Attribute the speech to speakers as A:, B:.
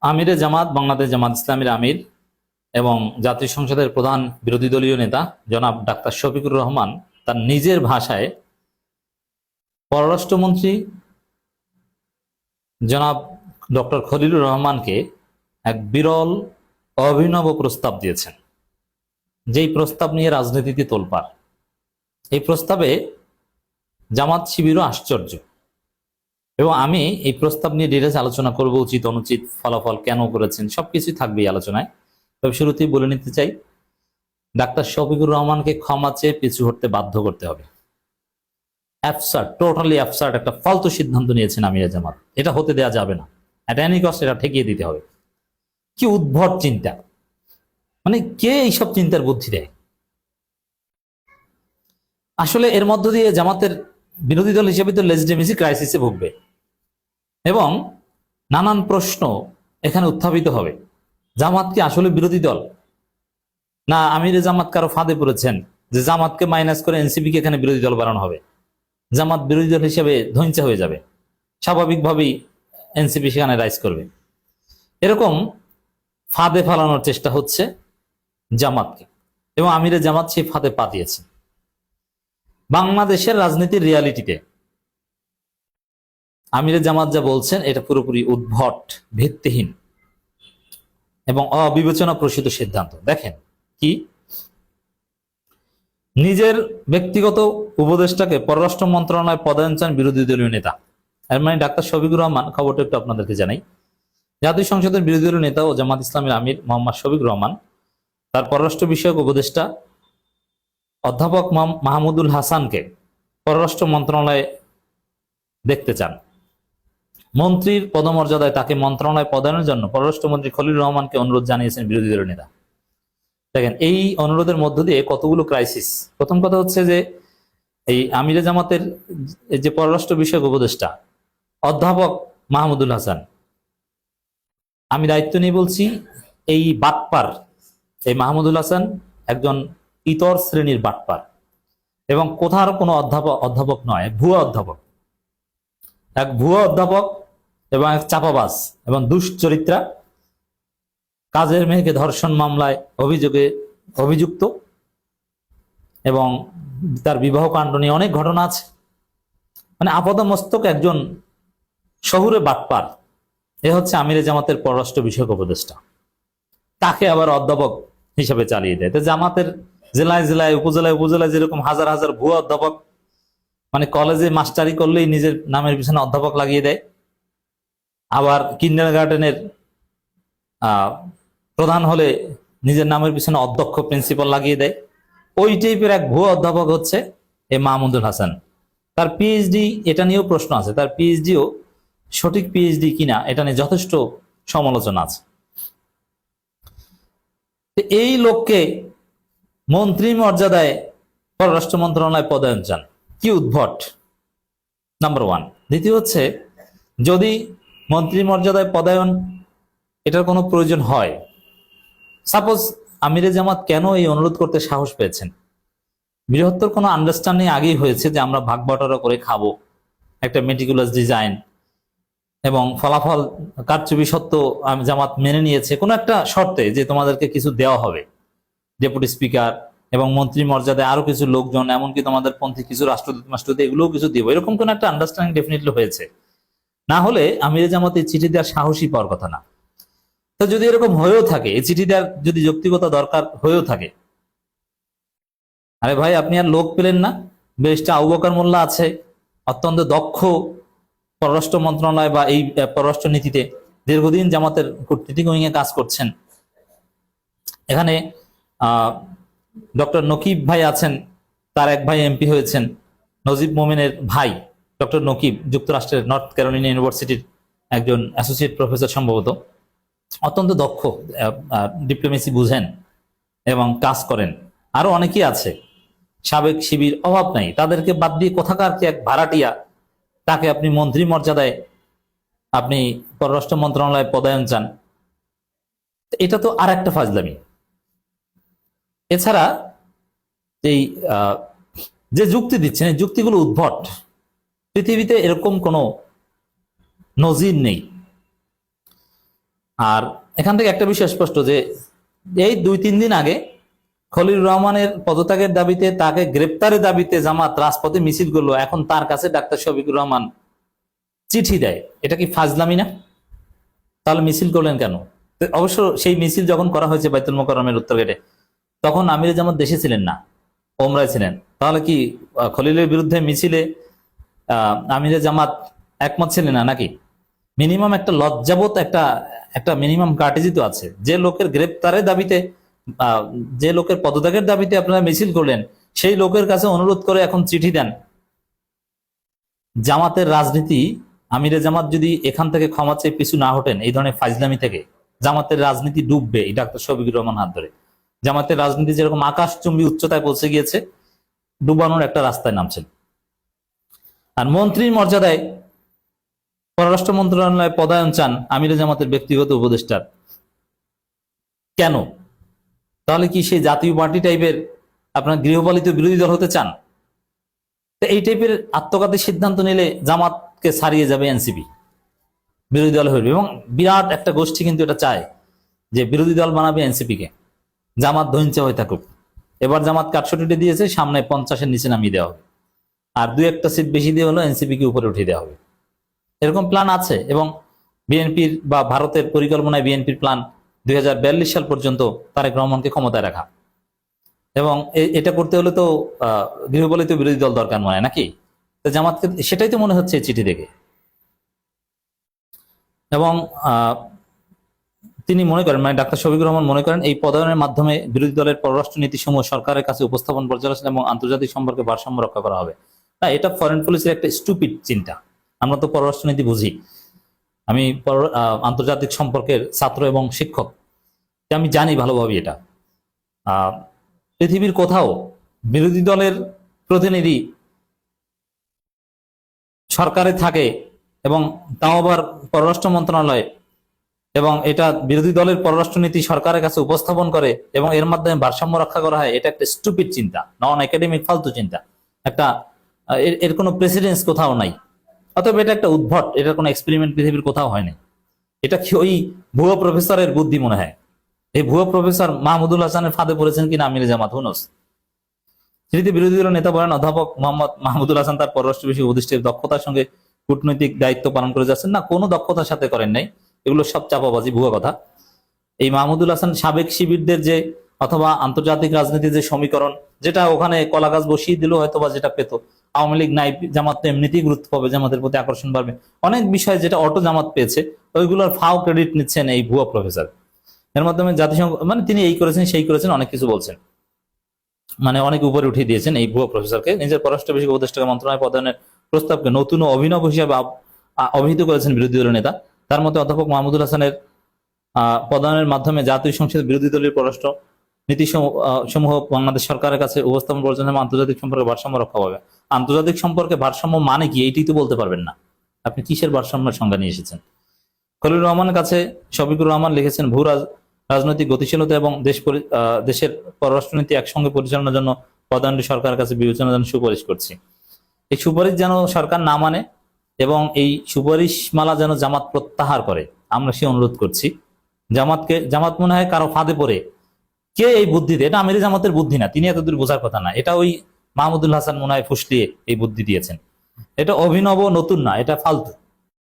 A: আমিরে জামাত বাংলাদেশ জামাত ইসলামীর আমির এবং জাতীয় সংসদের প্রধান বিরোধী দলীয় নেতা জনাব ডাক্তার শফিকুর রহমান তার নিজের ভাষায় পররাষ্ট্রমন্ত্রী জনাব ডক্টর খলিলুর রহমানকে এক বিরল অভিনব প্রস্তাব দিয়েছেন, যেই প্রস্তাব নিয়ে রাজনীতিতে তোলপাড়। এই প্রস্তাবে জামাত শিবিরও আশ্চর্য, এবং আমি এই প্রস্তাব নিয়ে ডিটেলস আলোচনা করব, উচিত অনুচিত, ফলাফল কেন করেছেন, সবকিছুই থাকবে এই আলোচনায়। তবে শুরুতেই বলে নিতে চাই, ডাক্তার শফিকুর রহমানকে ক্ষমা চেয়ে পিছু হটতে বাধ্য করতে হবে। অ্যাবসার্ড, টোটালি অ্যাবসার্ড একটা ফালতু সিদ্ধান্ত নিয়েছেন আমিরে জামাত। এটা হতে দেওয়া যাবে না, অ্যাট এনি কস্ট এটা ঠেকিয়ে দিতে হবে। কি উদ্ভট চিন্তা, মানে কে এইসব চিন্তার বুদ্ধি দেয়? আসলে এর মধ্য দিয়ে জামাতের বিরোধী দল হিসেবে তো লেজিটিমেসি ক্রাইসিসে ভুগবে এবং নানান প্রশ্ন এখানে উত্থাপিত হবে। জামাত কি আসলে বিরোধী দল, না আমিরে জামাত কারো ফাঁদে পড়েছেন যে জামাতকে মাইনাস করে এনসিপি কে এখানে বিরোধী দল বানানো হবে, জামাত বিরোধী দল হিসেবে ধৈর্য হয়ে যাবে, স্বাভাবিকভাবেই এনসিপি সেখানে রাইজ করবে। এরকম ফাঁদে ফালানোর চেষ্টা হচ্ছে জামাতকে, এবং আমিরে জামাত সেই ফাঁদে পা দিয়েছে। বাংলাদেশের রাজনীতির রিয়ালিটিতে আমিরে জামাত যা বলছেন এটা পুরোপুরি উদ্ভট, ভিত্তিহীন এবং অবিবেচনা প্রসূত সিদ্ধান্ত। দেখেন কি, নিজের ব্যক্তিগত উপদেষ্টাকে পররাষ্ট্র মন্ত্রণালয়ে পদায়ন চান বিরোধী দলীয় নেতা। এর মানে ডাক্তার শফিকুর রহমান, খবরটা একটু আপনাদেরকে জানাই, জাতীয় সংসদের বিরোধী দলীয় নেতা ও জামাত ইসলামের আমির মোহাম্মদ শফিকুর রহমান তার পররাষ্ট্র বিষয়ক উপদেষ্টা অধ্যাপক মাহমুদুল হাসানকে পররাষ্ট্র মন্ত্রণালয়ে দেখতে চান। মন্ত্রীর পদমর্যাদায় তাকে মন্ত্রণালয়ে পদায়নের জন্য পররাষ্ট্রমন্ত্রী খলিলুর রহমানকে অনুরোধ জানিয়েছেন বিরোধী দলীয় নেতা। দেখেন এই অনুরোধের মধ্য দিয়ে কতগুলো ক্রাইসিস। প্রথম কথা হচ্ছে যে এই আমিরে জামাতের যে পররাষ্ট্র বিষয়ক উপদেষ্টা অধ্যাপক মাহমুদুল হাসান, আমি দায়িত্ব নিয়ে বলছি, এই বাটপার, এই মাহমুদুল হাসান একজন ইতর শ্রেণীর বাটপার এবং কোথার কোনো অধ্যাপক নয়, ভুয়া অধ্যাপক, এক ভুয়া অধ্যাপক এবং এক চাপাবাজ এবং দুশ্চরিত্রা, কাজের মেয়েকে ধর্ষণ মামলায় অভিযুক্ত এবং তার বিবাহ কাণ্ড নিয়ে অনেক ঘটনা আছে। মানে আপাদমস্তক একজন শহুরে বাটপার। এ হচ্ছে আমিরে জামাতের পররাষ্ট্র বিষয়ক উপদেষ্টা। তাকে আবার অধ্যাপক হিসেবে চালিয়ে দেয়। তো জামাতের জেলায় জেলায় উপজেলায় উপজেলায় যেরকম হাজার হাজার ভুয়া অধ্যাপক, মানে কলেজে মাস্টারি করলেই নিজের নামের পিছনে অধ্যাপক লাগিয়ে দেয়, আবার কিন্ডারগার্টেনের প্রধান হলে নিজের নামের পিছনে অধ্যক্ষ প্রিন্সিপাল লাগিয়ে দেয়, ওই টাইপের এক ভুয়া অধ্যাপক হচ্ছে এই মাহমুদুল হাসান। তার পিএইচডি, এটা নিয়েও প্রশ্ন আছে, তার পিএইচডিও সঠিক পিএইচডি কিনা এটা নিয়ে যথেষ্ট সমালোচনা আছে। এই লোককে মন্ত্রী মর্যাদায় পররাষ্ট্র মন্ত্রণালয় পদায়ন চান, কি উদ্ভট, নাম্বার ওয়ান। দ্বিতীয় হচ্ছে, যদি মন্ত্রী মর্যাদায় পদায়ন এটার কোনো প্রয়োজন হয়, সাপোজ আমিরে জামাত কেন এই অনুরোধ করতে সাহস পেয়েছেন? বৃহত্তর কোনো আন্ডারস্ট্যান্ডিং আগেই হয়েছে যে আমরা ভাগ বাটোয়ারা করে খাবো, একটা মেটিকুলাস ডিজাইন এবং ফলাফল কারচুপি সত্ত্বেও জামাত মেনে নিয়েছে কোনো একটা শর্তে যে তোমাদেরকে কিছু দেওয়া হবে, ডেপুটি স্পিকার এবং মন্ত্রী মর্যাদায় আরো কিছু লোকজন, এমনকি তোমাদের পন্থী কিছু রাষ্ট্রদূত এগুলোও কিছু দিব, এরকম কোন একটা আন্ডারস্ট্যান্ডিং ডেফিনেটলি হয়েছে। না হলে আমিরে জামাত এই চিঠি দেওয়ার সাহসী পাওয়ার কথা না। তো যদি এরকম হয়েও থাকে, এই চিঠি দেওয়ার যদি যৌক্তিকতা দরকার হয়েও থাকে, আরে ভাই আপনি আর লোক পেলেন না? ব্যারিস্টার আবু বকর মোল্লা আছে, অত্যন্ত দক্ষ পররাষ্ট্র মন্ত্রণালয় বা এই পররাষ্ট্র নীতিতে দীর্ঘদিন জামাতের কূটনীতিক উইংয়ে কাজ করছেন। এখানে ডক্টর নকিব ভাই আছেন, তার এক ভাই এমপি হয়েছেন, নজিব মোমিনের ভাই ডক্টর নকিব যুক্তরাষ্ট্রের নর্থ ক্যারোলিনা ইউনিভার্সিটির একজন অ্যাসোসিয়েট প্রফেসর, সম্ভবত অত্যন্ত দক্ষ, ডিপ্লোমেসি বুঝেন এবং কাজ করেন। আরো অনেকেই আছে, সাবেক শিবির, অভাব নাই। তাদেরকে বাদ দিয়ে কোথাকার কি এক ভাড়াটিয়া, তাকে আপনি মন্ত্রী মর্যাদায় আপনি পররাষ্ট্র মন্ত্রণালয়ে পদায়ন চান, এটা তো আর একটা ফাজলামি। এছাড়া এই যে যুক্তি দিচ্ছেন, এই যুক্তিগুলো উদ্ভট, পৃথিবীতে এরকম কোনো নজির নেই। আর এখান থেকে একটা বিষয় স্পষ্ট যে এই 2-3 দিন আগে খলিলুর রহমানের পদত্যাগের দাবিতে, তাকে গ্রেপ্তারের দাবিতে জামাত রাজপথে মিছিল করলো, এখন তার কাছে ডাক্তার শফিকুর রহমান চিঠি দেয়। এটা কি ফাজলামি না? তাহলে মিছিল করলেন কেন? তো অবশ্য সেই মিছিল যখন করা হয়েছে বাইতুল মোকাররমের উত্তর গেটে, তখন আমিরে জামাত দেশে ছিলেন না, ওমরায় ছিলেন। তাহলে কি খলিলের বিরুদ্ধে মিছিলে আমিরে জামাত একমত ছিলেন না নাকি? মিনিমাম একটা লজ্জাবোধ, একটা একটা মিনিমাম কার্টেজি তো আছে। যে লোকের গ্রেপ্তারের দাবিতে, যে লোকের পদত্যাগের দাবিতে আপনারা মিছিল করলেন, সেই লোকের কাছে অনুরোধ করে এখন চিঠি দেন। জামাতের রাজনীতি, আমিরে জামাত যদি এখান থেকে ক্ষমা চেয়ে পিছু না হটেন এই ধরনের ফাজলামি থেকে, জামাতের রাজনীতি ডুববে এই ডাক্তার শফিকুর রহমান হাত ধরে। জামাতের রাজনীতি যেরকম আকাশচুম্বী উচ্চতায় পৌঁছে গিয়েছে, ডুবানোর একটা রাস্তায় নামছেন। আর মন্ত্রীর মর্যাদায় পররাষ্ট্র মন্ত্রণালয়ে পদায়ন চান আমিরে জামাতের ব্যক্তিগত উপদেষ্টার। কেন? তাহলে কি সেই জাতীয় পার্টি টাইপের আপনার গৃহপালিত বিরোধী দল হতে চান? তো এই টাইপের আত্মঘাতী সিদ্ধান্ত নিলে জামাতকে ছাড়িয়ে যাবে এনসিপি, বিরোধী দল হইবে। এবং বিরাট একটা গোষ্ঠী কিন্তু এটা চায় যে বিরোধী দল বানাবে এনসিপি কে, জামাত ধৈর্য হয়ে থাকুক। এবার জামাত 68 দিয়েছে, সামনে 50-এর নিচে নামিয়ে দেওয়া হবে, আর 2-1টা সিট বেশি দিয়ে হলো এনসিপি কে উপরে উঠিয়ে দেওয়া হবে। এরকম প্ল্যান আছে। এবং বিএনপির বা ভারতের পরিকল্পনায় বিএনপির প্ল্যান 2042 সাল পর্যন্ত তারেক রহমানকে ক্ষমতায় রাখা। এবং এটা করতে হলে তো গৃহপালিত বিরোধী দল দরকার মনে হয় নাকি? তো জামাতকে সেটাই তো মনে হচ্ছে এই চিঠি দেখে। এবং তিনি মনে করেন, মানে ডাক্তার শফিকুর রহমান মনে করেন, এই পদায়নের মাধ্যমে বিরোধী দলের পররাষ্ট্র নীতি সমূহ সরকারের কাছে উপস্থাপন, পর্যালোচনা এবং আন্তর্জাতিক সম্পর্কে ভারসাম্য রক্ষা করা হবে। না, এটা ফরেন পলিসির একটা স্টুপিড চিন্তা। আমরা তো পররাষ্ট্রনীতি বুঝি, আমি আন্তর্জাতিক সম্পর্কের ছাত্র এবং শিক্ষক, আমি জানি ভালোভাবে এটা। পৃথিবীর কোথাও বিরোধী দলের প্রতিনিধি সরকারে থাকে এবং তাও আবার পররাষ্ট্র মন্ত্রণালয়ে, এবং এটা বিরোধী দলের পররাষ্ট্রনীতি সরকারের কাছে উপস্থাপন করে এবং এর মাধ্যমে ভারসাম্য রক্ষা করা হয়, এটা একটা স্টুপিড চিন্তা, নন একাডেমিক ফালতু চিন্তা। একটা এর কোনো প্রেসিডেন্স কোথাও নাই। অতএব এটা একটা উদ্ভট, এটার কোনো এক্সপেরিমেন্ট পৃথিবীর কোথাও হয়নি। এটা কি ওই ভুয়ো প্রফেসরের বুদ্ধি মনে হয়? এই ভুয়ো প্রফেসর মাহমুদুল হাসানের ফাঁদে পড়েছেন কিনা আমিরে জামাত, হুনস। সেটিতে বিরোধী দলের নেতা বলেন, অধ্যাপক মোহাম্মদ মাহমুদুল হাসান তার পররাষ্ট্র বিষয়ক উপদেষ্টার দক্ষতার সঙ্গে কূটনৈতিক দায়িত্ব পালন করে যাচ্ছেন। না, কোনো দক্ষতার সাথে করেন নাই, এগুলো সব চাপাবাজি, ভুয়ো কথা। এই মাহমুদুল হাসান সাবেক শিবিরদের যে, অথবা আন্তর্জাতিক রাজনীতির যে সমীকরণ, যেটা ওখানে কলা গাছ বসিয়ে দিল হয়তো বা যেটা পেত, আওয়ামী লীগ নাই, জামাত তো এমনিতেই গুরুত্ব পাবে, জামাতের প্রতি আকর্ষণ বাড়বে, অনেক বিষয় যেটা অটো জামাত পেয়েছে, ওইগুলোর ফাও ক্রেডিট নিচ্ছেন এই ভুয়া প্রফেসর। এর মাধ্যমে জাতিসংঘ, মানে তিনি এই করেছেন সেই করেছেন, অনেক কিছু বলছেন, মানে অনেক উপরে উঠিয়ে দিয়েছেন এই ভুয়া প্রফেসরকে। নিজের পররাষ্ট্র বিষয়ক উপদেষ্টা মন্ত্রণালয় পদায়নের প্রস্তাবকে নতুন ও অভিনব হিসাবে অভিহিত করেছেন বিরোধী দলের নেতা। তার মতে অধ্যাপক মাহমুদুল হাসানের পদায়নের মাধ্যমে জাতীয় সংসদের বিরোধী দলের পররাষ্ট্র নীতি সমূহ বাংলাদেশ সরকারের কাছে উপস্থাপন পর্যন্ত আন্তর্জাতিক সম্পর্কে ভারসাম্য রক্ষা পাবে। আন্তর্জাতিক সম্পর্কে ভারসাম্য মানে কি, এইটাই তো বলতে পারবেন না। আপনি কিসের ভারসাম্যের সংজ্ঞা নিয়ে এসেছেন? খলিলুর রহমানের কাছে শফিকুর রহমান লিখেছেন, ভূ রাজনৈতিক গতিশীলতা এবং দেশের পররাষ্ট্রনীতি একসঙ্গে পরিচালনার জন্য পদায়নটি সরকারের কাছে বিবেচনার জন্য সুপারিশ করছি। এই সুপারিশ যেন সরকার না মানে এবং এই সুপারিশ মালা যেন জামাত প্রত্যাহার করে, আমরা সে অনুরোধ করছি। জামাত মনে হয় কারো ফাঁদে পড়ে, কে এই বুদ্ধি দেয়? এটা আমিরে জামাতের বুদ্ধি না, তিনি এতদূর বোঝার কথা না। এটা ওই মাহমুদুল হাসান মনে হয় ফুসলিয়ে এই বুদ্ধি দিয়েছেন। এটা অভিনব, নতুন না, এটা ফালতু।